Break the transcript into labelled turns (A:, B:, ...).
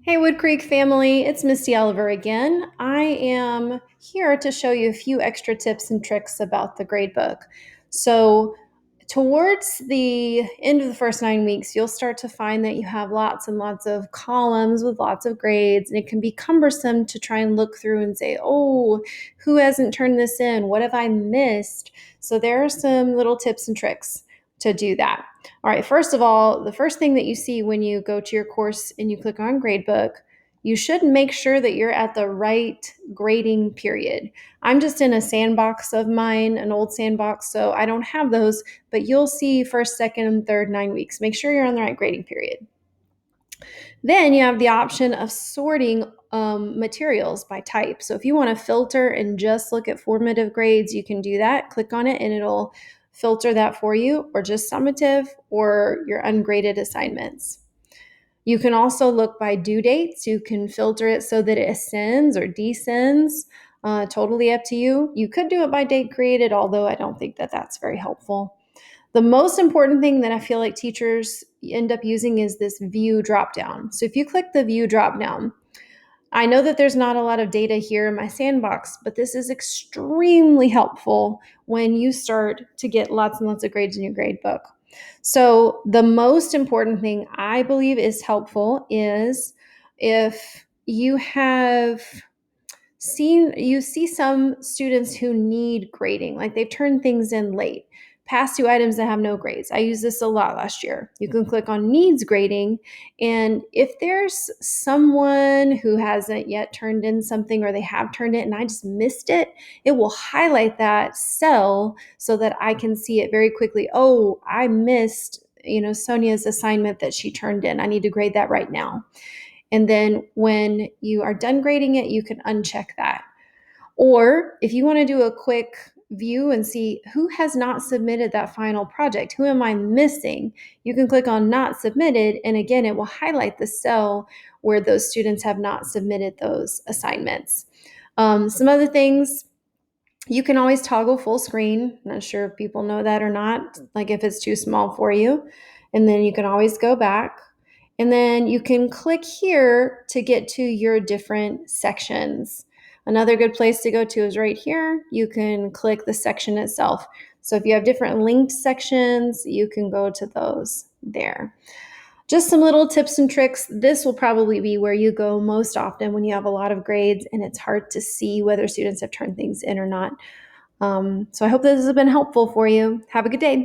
A: Hey, Wood Creek family, it's Misty Oliver again. I am here to show you a few extra tips and tricks about the gradebook. So, towards the end of the first 9 weeks, you'll start to find that you have lots and lots of columns with lots of grades, and it can be cumbersome to try and look through and say, oh, who hasn't turned this in? What have I missed? So, there are some little tips and tricks to do that. All right, first of all, the first thing that you see when you go to your course and you click on gradebook, you should make sure that you're at the right grading period. I'm just in a sandbox of mine, an old sandbox, so I don't have those, but you'll see first, second, and third 9 weeks. Make sure you're on the right grading period. Then you have the option of sorting materials by type. So if you want to filter and just look at formative grades, you can do that. Click on it and it'll filter that for you, or just summative or your ungraded assignments. You can also look by due dates. You can filter it so that it ascends or descends. Totally up to you. You could do it by date created, although I don't think that that's very helpful. The most important thing that I feel like teachers end up using is this view dropdown. So if you click the view dropdown, I know that there's not a lot of data here in my sandbox, but this is extremely helpful when you start to get lots and lots of grades in your grade book. So the most important thing I believe is helpful is if you see some students who need grading, like they've turned things in late, past due items that have no grades. I used this a lot last year. You can click on needs grading, and if there's someone who hasn't yet turned in something, or they have turned it and I just missed it, it will highlight that cell so that I can see it very quickly. Oh, I missed Sonia's assignment that she turned in. I need to grade that right now. And then when you are done grading it, you can uncheck that. Or if you want to do a quick view and see who has not submitted that final project, who am I missing, you can click on not submitted. And again, it will highlight the cell where those students have not submitted those assignments. Some other things, you can always toggle full screen. I'm not sure if people know that or not, like if it's too small for you. And then you can always go back. And then you can click here to get to your different sections. Another good place to go to is right here. You can click the section itself. So if you have different linked sections, you can go to those there. Just some little tips and tricks. This will probably be where you go most often when you have a lot of grades and it's hard to see whether students have turned things in or not. So I hope this has been helpful for you. Have a good day.